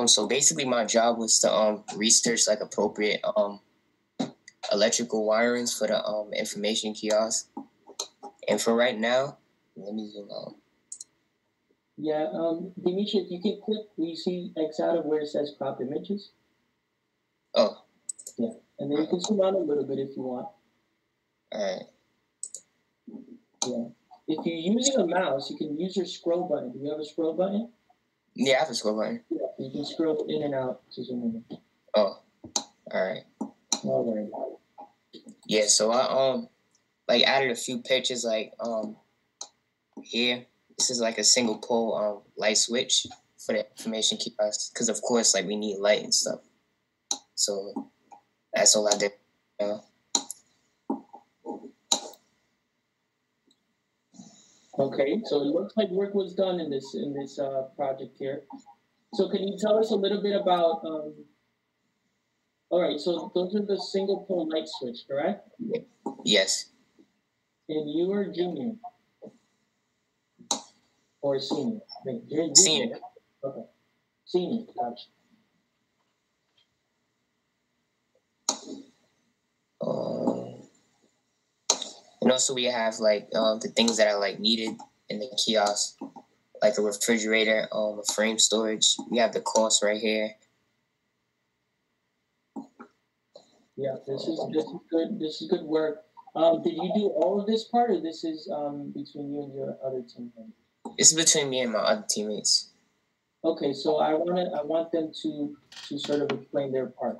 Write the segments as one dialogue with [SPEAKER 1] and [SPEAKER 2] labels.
[SPEAKER 1] So basically my job was to research like appropriate electrical wirings for the information kiosk. And for right now, let me zoom out.
[SPEAKER 2] Yeah, Dimitri, if you can click, you see X out of where it says crop images?
[SPEAKER 1] Oh.
[SPEAKER 2] Yeah, and then you can zoom out a little bit if you want.
[SPEAKER 1] All right.
[SPEAKER 2] Yeah. If you're using a mouse, you can use your scroll button. Do you have a scroll button?
[SPEAKER 1] Yeah, I have a scroll button.
[SPEAKER 2] Yeah, you can scroll in and out to zoom in.
[SPEAKER 1] Oh, all right.
[SPEAKER 2] All right.
[SPEAKER 1] Yeah, so I like added a few pictures like here. This is like a single pole light switch for the information kiosk because of course like we need light and stuff. So that's all I did.
[SPEAKER 2] Okay, so it looks like work was done in this project here. So can you tell us a little bit about? All right, so those are the single pole light switch, correct?
[SPEAKER 1] Yes.
[SPEAKER 2] And you are junior or senior? You're
[SPEAKER 1] senior.
[SPEAKER 2] Okay, senior. Gotcha.
[SPEAKER 1] And also we have like the things that are like needed in the kiosk, like a refrigerator, a frame storage. We have the cost right here.
[SPEAKER 2] Yeah, this is good. This is good work. Did you do all of this part, or this is between you and your other team members?
[SPEAKER 1] It's between me and my other teammates.
[SPEAKER 2] Okay, so I want them to sort of explain their part.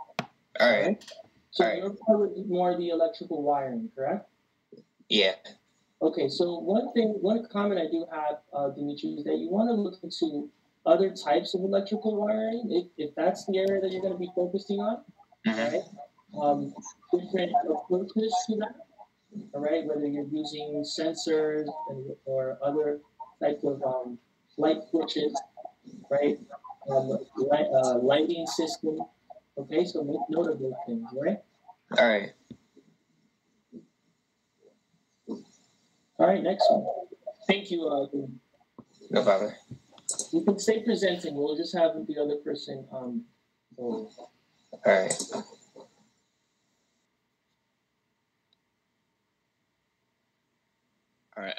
[SPEAKER 1] All right.
[SPEAKER 2] So your part was more the electrical wiring, correct?
[SPEAKER 1] Yeah.
[SPEAKER 2] Okay, so one comment I do have, Dimitri, is that you want to look into other types of electrical wiring, if that's the area that you're going to be focusing on, right? Different approaches to that, all right? Whether you're using sensors or other types of light switches, right? Lighting system. Okay, so make note of those things, right?
[SPEAKER 1] All right.
[SPEAKER 2] All right, next one. Thank you.
[SPEAKER 1] No problem.
[SPEAKER 2] You can stay presenting. We'll just have the other person go.
[SPEAKER 1] All right.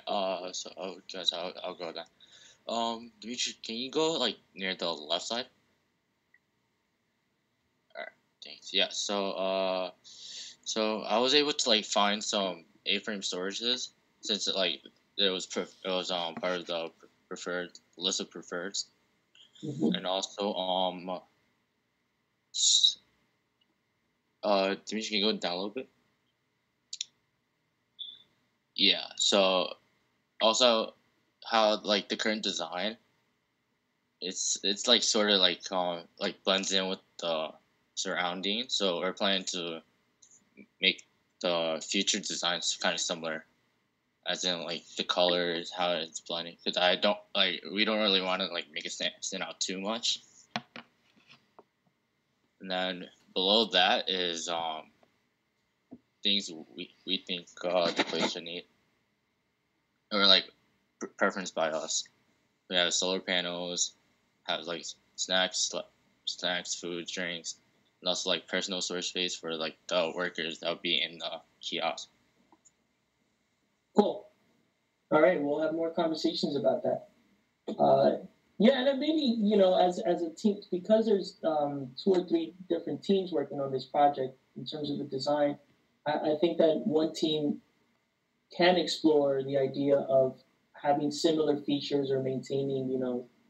[SPEAKER 3] All right. So guys, I'll go then. Dimitri, can you go like near the left side? All right. Thanks. Yeah. So I was able to like find some A-frame storages since it was part of the preferred list of preferreds, and also Dimitri, can you go down a little bit? Yeah. So also how like the current design, it's like sort of like blends in with the surrounding. So we're planning to make the future designs kind of similar, as in like the colors, how it's blending. Because we don't really want to like make it stand out too much. And then below that is things we think the place should need, or like preference by us. We have solar panels, have like snacks, food, drinks, and also like personal storage space for like the workers that would be in the kiosk.
[SPEAKER 2] Cool. All right, we'll have more conversations about that. Yeah, and then maybe as a team, because there's 2 or 3 different teams working on this project in terms of the design. I think that one team can explore the idea of having similar features or maintaining,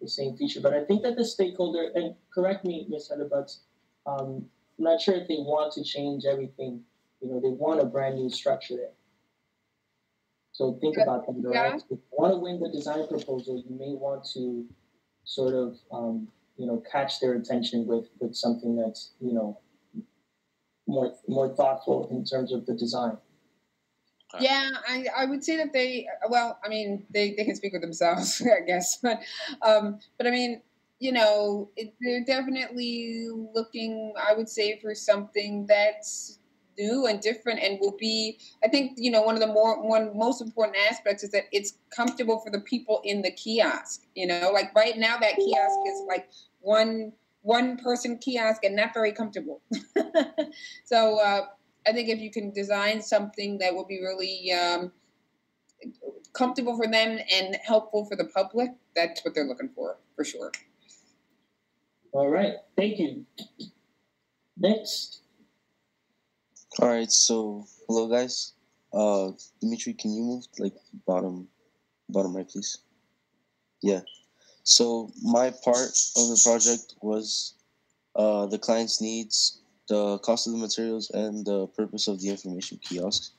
[SPEAKER 2] the same feature. But I think that the stakeholder, and correct me, Ms. Hedderbuts, I'm not sure if they want to change everything. They want a brand new structure there. So think about that. Right? If you want to win the design proposal, you may want to sort of, catch their attention with something that's, more thoughtful in terms of the design.
[SPEAKER 4] Yeah, I would say that they can speak for themselves, I guess, but I mean, they're definitely looking, I would say, for something that's new and different, and will be, I think, one of the most important aspects is that it's comfortable for the people in the kiosk. Like right now, that kiosk is like one one-person kiosk and not very comfortable. So I think if you can design something that will be really comfortable for them and helpful for the public, that's what they're looking for sure.
[SPEAKER 2] All right, thank you. Next.
[SPEAKER 5] All right, so hello guys. Dimitri, can you move like bottom right, please? Yeah. So my part of the project was the client's needs, the cost of the materials, and the purpose of the information kiosk.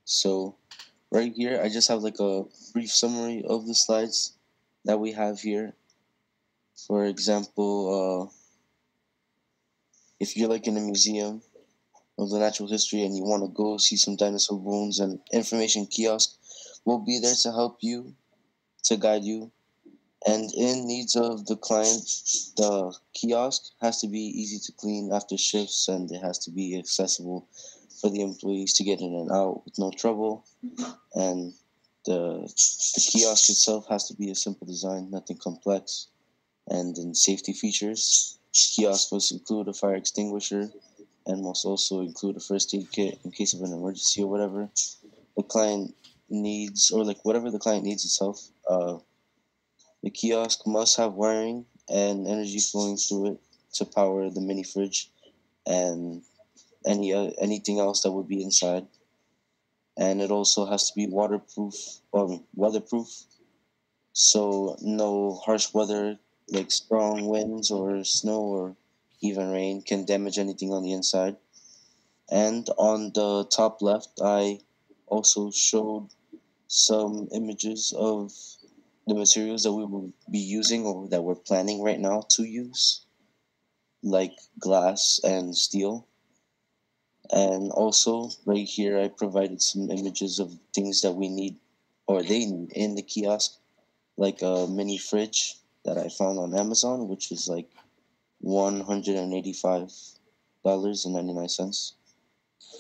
[SPEAKER 5] So right here, I just have like a brief summary of the slides that we have here. For example, if you're like in a museum of the natural history and you want to go see some dinosaur bones, and information kiosk will be there to help you, to guide you. And in needs of the client, the kiosk has to be easy to clean after shifts, and it has to be accessible for the employees to get in and out with no trouble. And the kiosk itself has to be a simple design, nothing complex. And in safety features, kiosk must include a fire extinguisher and must also include a first aid kit in case of an emergency or whatever the client needs, or like whatever the client needs itself. The kiosk must have wiring and energy flowing through it to power the mini fridge and anything else that would be inside. And it also has to be weatherproof, so no harsh weather like strong winds or snow or even rain can damage anything on the inside. And on the top left, I also showed some images of the materials that we will be using or that we're planning right now to use, like glass and steel. And also right here, I provided some images of things that we need or they need in the kiosk, like a mini fridge that I found on Amazon, which is like $185.99.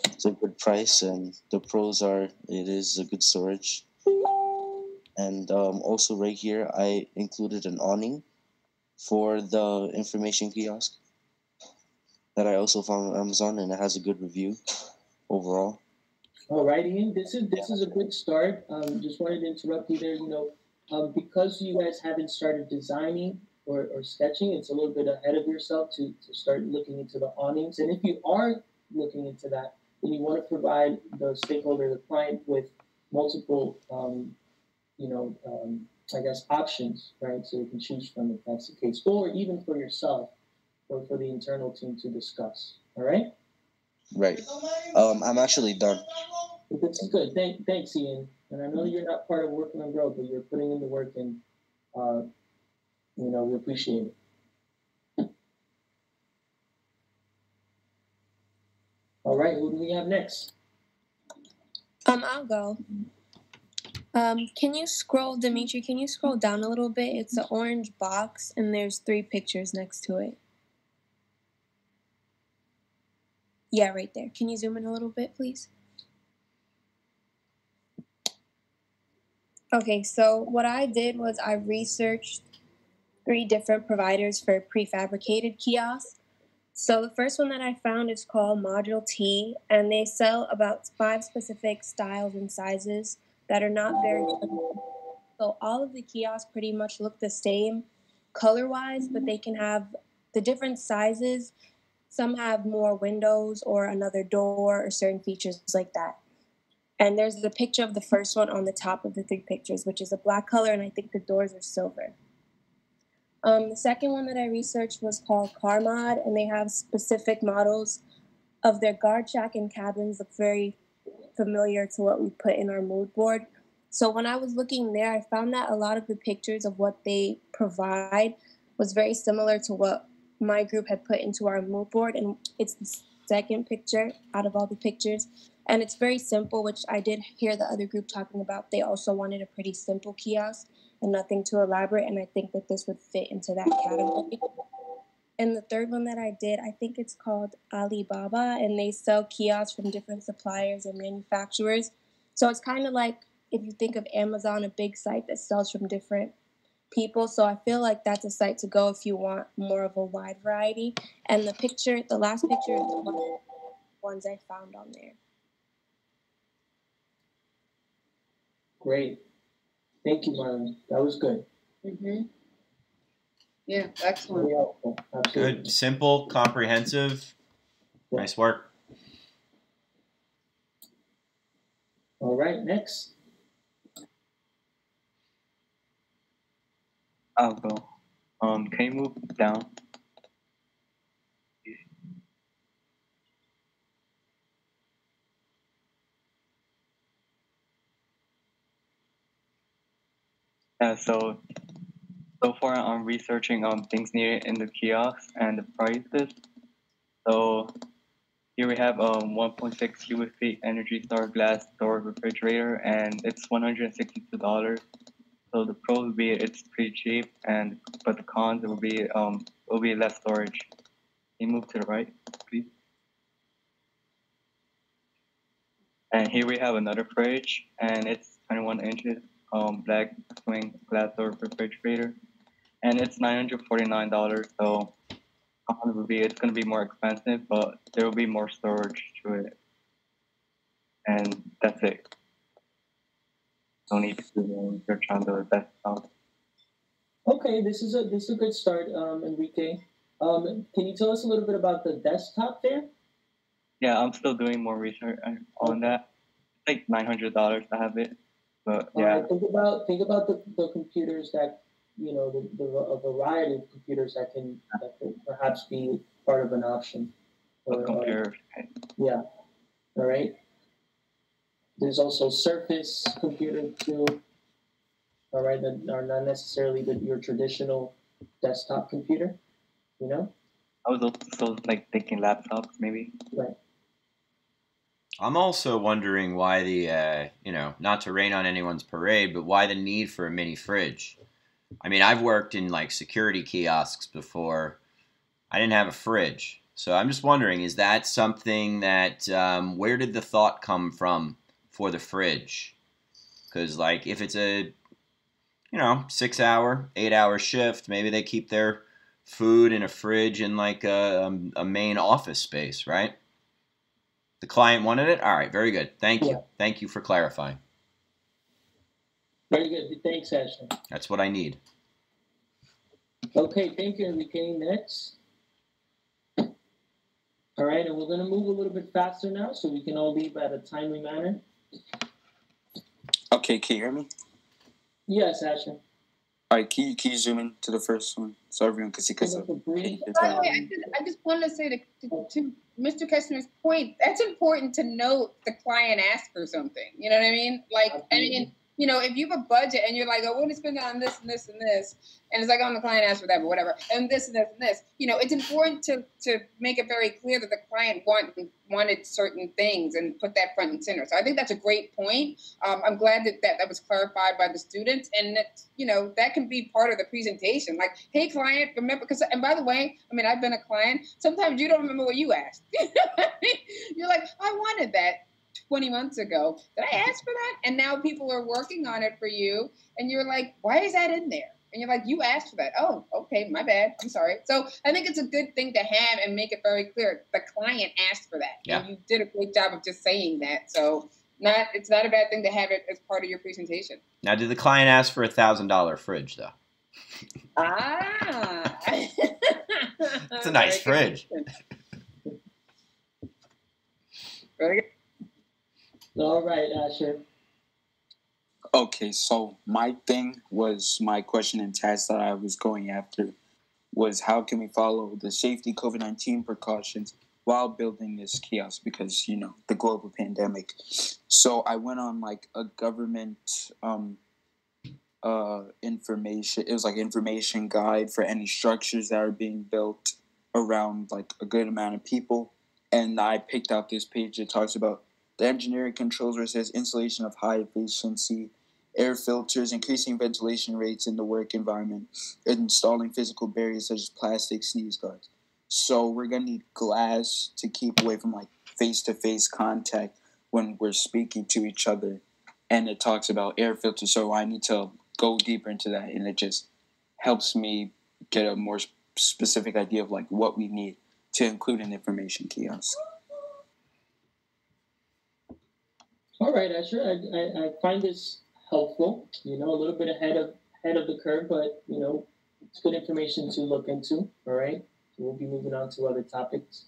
[SPEAKER 5] It's a good price, and the pros are it is a good storage. And also right here, I included an awning for the information kiosk that I also found on Amazon, and it has a good review overall.
[SPEAKER 2] All right, Ian, this is a good start. Just wanted to interrupt you there. Because you guys haven't started designing or sketching, it's a little bit ahead of yourself to start looking into the awnings. And if you are looking into that, then you want to provide the stakeholder, the client, with multiple I guess options, right? So you can choose from if that's the case, or even for yourself or for the internal team to discuss. All right?
[SPEAKER 5] Right. I'm actually done.
[SPEAKER 2] That's good. Thanks, Ian. And I know you're not part of Working on Growth, but you're putting in the work, and we appreciate it. All right, who do we have next?
[SPEAKER 6] I'll go. Can you scroll, Dimitri, can you scroll down a little bit? It's an orange box, and there's 3 pictures next to it. Yeah, right there. Can you zoom in a little bit, please? Okay, so what I did was I researched 3 different providers for prefabricated kiosks. So the first one that I found is called Module T, and they sell about 5 specific styles and sizes that are not very typical. So all of the kiosks pretty much look the same color-wise, but they can have the different sizes. Some have more windows or another door or certain features like that. And there's the picture of the first one on the top of the 3 pictures, which is a black color, and I think the doors are silver. The second one that I researched was called CarMod, and they have specific models of their guard shack and cabins look very familiar to what we put in our mood board. So when I was looking there, I found that a lot of the pictures of what they provide was very similar to what my group had put into our mood board, and it's the second picture out of all the pictures. And it's very simple, which I did hear the other group talking about. They also wanted a pretty simple kiosk and nothing too elaborate, and I think that this would fit into that category. And the third one that I did, I think it's called Alibaba, and they sell kiosks from different suppliers and manufacturers. So it's kind of like if you think of Amazon, a big site that sells from different people. So I feel like that's a site to go if you want more of a wide variety. And the last picture is one of the ones I found on there.
[SPEAKER 2] Great. Thank you, Marlon. That was good.
[SPEAKER 4] Mm-hmm. Yeah, excellent.
[SPEAKER 2] Very helpful. Absolutely.
[SPEAKER 7] Good, simple, comprehensive.
[SPEAKER 2] Yeah.
[SPEAKER 7] Nice work.
[SPEAKER 2] All right, next.
[SPEAKER 8] I'll go. Can you move down? Yeah, so far I'm researching things needed in the kiosk and the prices. So here we have 1.6 cubic feet Energy Star glass door refrigerator, and it's $162. So the pros will be it's pretty cheap, but the cons will be less storage. Can you move to the right, please? And here we have another fridge, and it's 21 inches, black swing glass door refrigerator, and it's $949. So it's going to be more expensive, but there will be more storage to it, and that's it. Don't need to do research on the desktop.
[SPEAKER 2] Okay, this is a good start, Enrique. Can you tell us a little bit about the desktop there?
[SPEAKER 8] Yeah, I'm still doing more research on that. It's like $900 to have it, but yeah.
[SPEAKER 2] Think about the computers that a variety of computers that can perhaps be part of an option.
[SPEAKER 8] A computer.
[SPEAKER 2] Yeah. All right. There's also Surface computers too. All right, that are not necessarily your traditional desktop computer. You know.
[SPEAKER 8] I was also like thinking laptops maybe.
[SPEAKER 2] Right.
[SPEAKER 7] I'm also wondering why the, not to rain on anyone's parade, but why the need for a mini fridge? I mean, I've worked in like security kiosks before. I didn't have a fridge. So I'm just wondering, is that something that, where did the thought come from for the fridge? Because like if it's a, 6-hour, 8-hour shift, maybe they keep their food in a fridge in like a main office space, right? The client wanted it? All right, very good. Thank you. Thank you for clarifying.
[SPEAKER 2] Very good. Thanks, Ashley.
[SPEAKER 7] That's what I need.
[SPEAKER 2] Okay, thank you, Enrique. Next. All right, and we're going to move a little bit faster now so we can all leave at a timely manner.
[SPEAKER 9] Okay, can you hear me?
[SPEAKER 2] Yes, Ashley.
[SPEAKER 9] All right, can you zoom in to the first one so everyone can see?
[SPEAKER 4] By the way, I just wanted to say to Mr. Kessler's point, that's important to note the client asked for something. You know what I mean? Like, if you have a budget and you're like, oh, we're going to spend it on this and this and this, and it's like, oh, the client asked for that, but whatever, and this and this and this, it's important to make it very clear that the client wanted certain things and put that front and center. So I think that's a great point. I'm glad that was clarified by the students, and that, that can be part of the presentation. Like, hey, client, remember, and by the way, I mean, I've been a client. Sometimes you don't remember what you asked. You're like, I wanted that 20 months ago. Did I ask for that? And now people are working on it for you. And you're like, why is that in there? And you're like, you asked for that. Oh, okay, my bad. I'm sorry. So I think it's a good thing to have and make it very clear. The client asked for that.
[SPEAKER 7] Yeah.
[SPEAKER 4] And you did a great job of just saying that. So it's not a bad thing to have it as part of your presentation.
[SPEAKER 7] Now, did the client ask for $1,000 fridge, though? It's a nice fridge.
[SPEAKER 4] Very good.
[SPEAKER 2] All right, Asher.
[SPEAKER 9] Okay, so my question and task that I was going after was how can we follow the safety COVID-19 precautions while building this kiosk because, the global pandemic. So I went on like a government information. It was like information guide for any structures that are being built around like a good amount of people. And I picked out this page that talks about the engineering controls where it says installation of high efficiency air filters, increasing ventilation rates in the work environment, installing physical barriers such as plastic sneeze guards. So we're going to need glass to keep away from like face-to-face contact when we're speaking to each other. And it talks about air filters, so I need to go deeper into that. And it just helps me get a more specific idea of like what we need to include an information kiosk.
[SPEAKER 2] All right, Asher, I find this helpful. You know, a little bit ahead of the curve, but you know, it's good information to look into. All right, so we'll be moving on to other topics.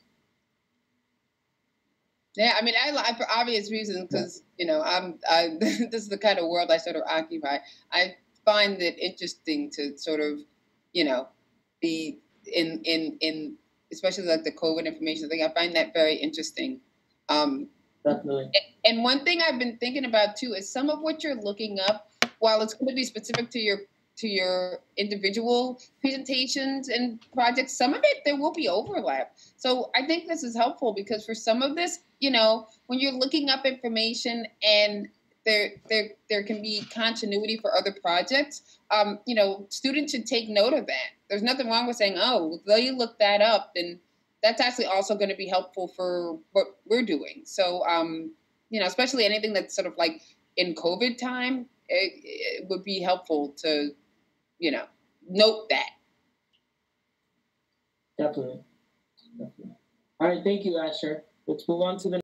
[SPEAKER 4] Yeah, I mean, I for obvious reasons, because you know, this is the kind of world I sort of occupy. I find it interesting to sort of, you know, be in especially like the COVID information thing. I find that very interesting.
[SPEAKER 2] Definitely.
[SPEAKER 4] And one thing I've been thinking about too is some of what you're looking up, while it's going to be specific to your individual presentations and projects, some of it there will be overlap. So I think this is helpful because for some of this, you know, when you're looking up information and there can be continuity for other projects, you know, students should take note of that. There's nothing wrong with saying, oh, well, you look that up, and that's actually also going to be helpful for what we're doing. So, you know, especially anything that's sort of like in COVID time, it would be helpful to, you know, note that.
[SPEAKER 2] Definitely. All right, thank you, Asher. Let's move on to the